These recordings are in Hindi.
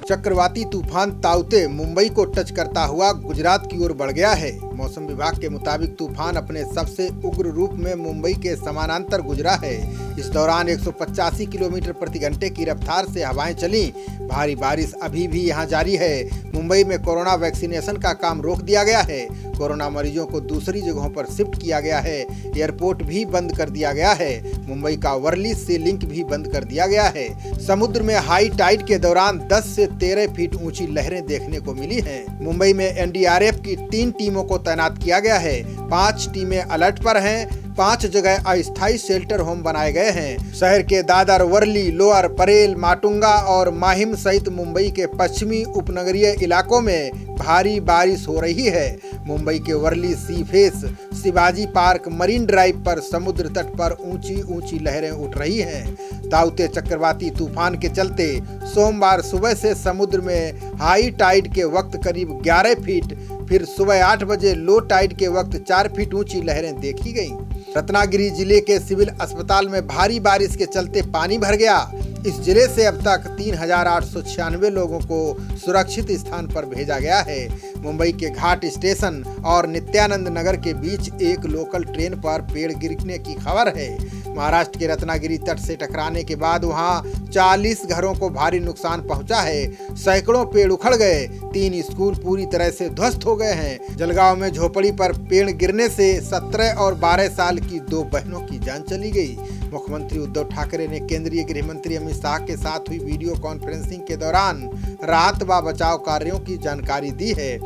चक्रवाती तूफान ताउते मुंबई को टच करता हुआ गुजरात की ओर बढ़ गया है। मौसम विभाग के मुताबिक तूफान अपने सबसे उग्र रूप में मुंबई के समानांतर गुजरा है। इस दौरान 185 किलोमीटर प्रति घंटे की रफ्तार से हवाएं चली। भारी बारिश अभी भी यहां जारी है। मुंबई में कोरोना वैक्सीनेशन का काम रोक दिया गया है। कोरोना मरीजों को दूसरी जगहों पर शिफ्ट किया गया है। एयरपोर्ट भी बंद कर दिया गया है। मुंबई का वर्ली सी लिंक भी बंद कर दिया गया है। समुद्र में हाई टाइड के दौरान 10 से 13 फीट ऊंची लहरें देखने को मिली हैं। मुंबई में एनडीआरएफ की 3 टीमों को तैनात किया गया है। 5 टीमें अलर्ट पर हैं। 5 जगह अस्थायी शेल्टर होम बनाए गए हैं। शहर के दादर, वर्ली, लोअर परेल, माटुंगा और माहिम सहित मुंबई के पश्चिमी उपनगरीय इलाकों में भारी बारिश हो रही है। मुंबई के Worli sea face, Shivaji park, marine drive पर समुद्र तट पर ऊंची ऊंची लहरें उठ रही हैं। ताउते चक्रवाती तूफान के चलते सोमवार सुबह से समुद्र में हाई टाइड के वक्त करीब 11 फीट, फिर सुबह 8 बजे लो टाइड के वक्त 4 फीट ऊंची लहरें देखी गईं। रत्नागिरी जिले के सिविल अस्पताल में भारी बारिश के चलते पानी भर गया। इस जिले से अब तक 3,896 लोगों को सुरक्षित स्थान पर भेजा गया है। मुंबई के घाट स्टेशन और नित्यानंद नगर के बीच एक लोकल ट्रेन पर पेड़ गिरने की खबर है। महाराष्ट्र के रत्नागिरी तट से टकराने के बाद वहां 40 घरों को भारी नुकसान पहुंचा है। सैकड़ों पेड़ उखड़ गए। 3 स्कूल पूरी तरह से ध्वस्त हो गए हैं। जलगांव में झोपड़ी पर पेड़ गिरने से 17 और 12 साल की 2 बहनों की जान चली गई। मुख्यमंत्री उद्धव ठाकरे ने केंद्रीय गृह मंत्री अमित शाह के साथ हुई वीडियो कॉन्फ्रेंसिंग के दौरान राहत व बचाव कार्यों की जानकारी दी है।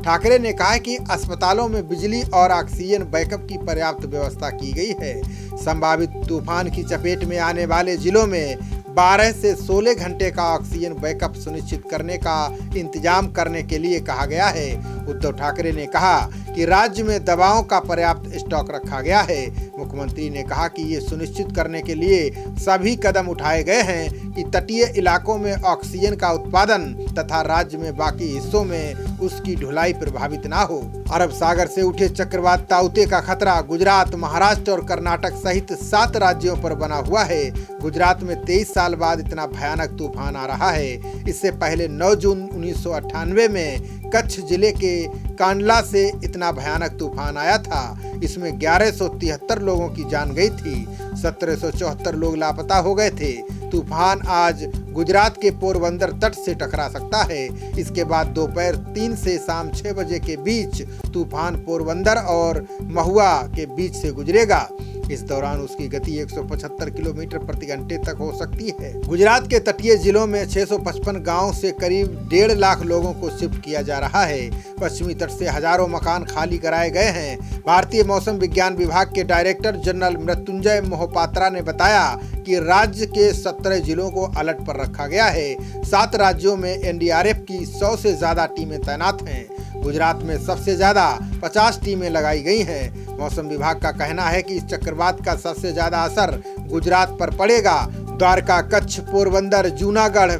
ठाकरे ने कहा कि अस्पतालों में बिजली और ऑक्सीजन बैकअप की पर्याप्त व्यवस्था की गई है। संभावित तूफान की चपेट में आने वाले जिलों में 12 से 16 घंटे का ऑक्सीजन बैकअप सुनिश्चित करने का इंतजाम करने के लिए कहा गया है। उद्धव ठाकरे ने कहा कि राज्य में दवाओं का पर्याप्त स्टॉक रखा गया है। मुख्यमंत्री ने कहा कि ये सुनिश्चित करने के लिए सभी कदम उठाए गए हैं कि तटीय इलाकों में ऑक्सीजन का उत्पादन तथा राज्य में बाकी हिस्सों में उसकी ढुलाई प्रभावित ना हो। अरब सागर से उठे चक्रवात ताउते का खतरा गुजरात, महाराष्ट्र और कर्नाटक सहित 7 राज्यों पर बना हुआ है। गुजरात में 23 साल बाद इतना भयानक तूफान आ रहा है। इससे पहले 9 जून 1998 में कच्छ जिले के कांडला से इतना भयानक तूफान आया था। इसमें 1173 लोगों की जान गई थी। 1774 लोग लापता हो गए थे। तूफान आज गुजरात के पोरबंदर तट से टकरा सकता है। इसके बाद दोपहर 3 से शाम 6 बजे के बीच तूफान पोरबंदर और महुआ के बीच से गुजरेगा। इस दौरान उसकी गति 175 किलोमीटर प्रति घंटे तक हो सकती है। गुजरात के तटीय जिलों में 655 गांव से करीब 1.5 लाख लोगों को शिफ्ट किया जा रहा है। पश्चिमी तट से हजारों मकान खाली कराए गए हैं। भारतीय मौसम विज्ञान विभाग के डायरेक्टर जनरल मृत्युंजय मोहपात्रा ने बताया कि राज्य के 17 जिलों को अलर्ट पर रखा गया है। 7 राज्यों में एनडीआरएफ की 100 से ज्यादा टीमें तैनात हैं। गुजरात में सबसे ज्यादा 50 टीमें लगाई गई हैं। मौसम विभाग का कहना है कि इस चक्रवात का सबसे ज्यादा असर गुजरात पर पड़ेगा। द्वारका, कच्छ, पोरबंदर, जूनागढ़,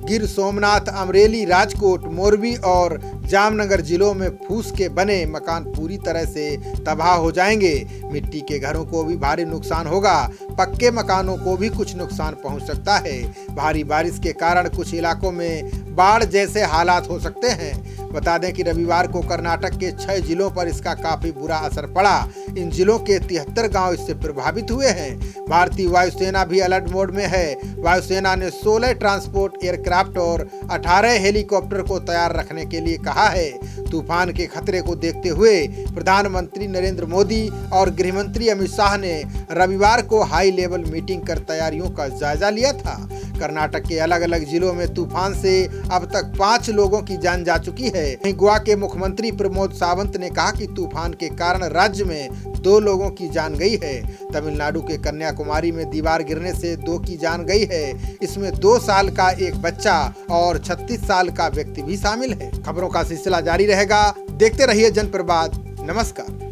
गिर सोमनाथ, अमरेली, राजकोट, मोरबी और जामनगर जिलों में फूस के बने मकान पूरी तरह से तबाह हो जाएंगे। मिट्टी के घरों को भी भारी नुकसान होगा। पक्के मकानों को भी कुछ नुकसान पहुंच सकता है। भारी बारिश के कारण कुछ इलाकों में बाढ़ जैसे हालात हो सकते हैं। बता दें कि रविवार को कर्नाटक के 6 जिलों पर इसका काफी बुरा असर पड़ा। इन जिलों के 73 गांव इससे प्रभावित हुए हैं। भारतीय वायुसेना भी अलर्ट मोड में है। वायुसेना ने 16 ट्रांसपोर्ट एयरक्राफ्ट और 18 हेलीकॉप्टर को तैयार रखने के लिए कहा है। तूफान के खतरे को देखते हुए प्रधानमंत्री नरेंद्र मोदी और गृहमंत्री अमित शाह ने रविवार को हाई लेवल मीटिंग कर तैयारियों का जायजा लिया था। कर्नाटक के अलग अलग जिलों में तूफान से अब तक 5 लोगों की जान जा चुकी है। गोवा के मुख्यमंत्री प्रमोद सावंत ने कहा कि तूफान के कारण राज्य में 2 लोगों की जान गई है। तमिलनाडु के कन्याकुमारी में दीवार गिरने से 2 की जान गई है। इसमें 2 साल का एक बच्चा और 36 साल का व्यक्ति भी शामिल है। खबरों का सिलसिला जारी रहेगा। देखते रहिए जनप्रभात। नमस्कार।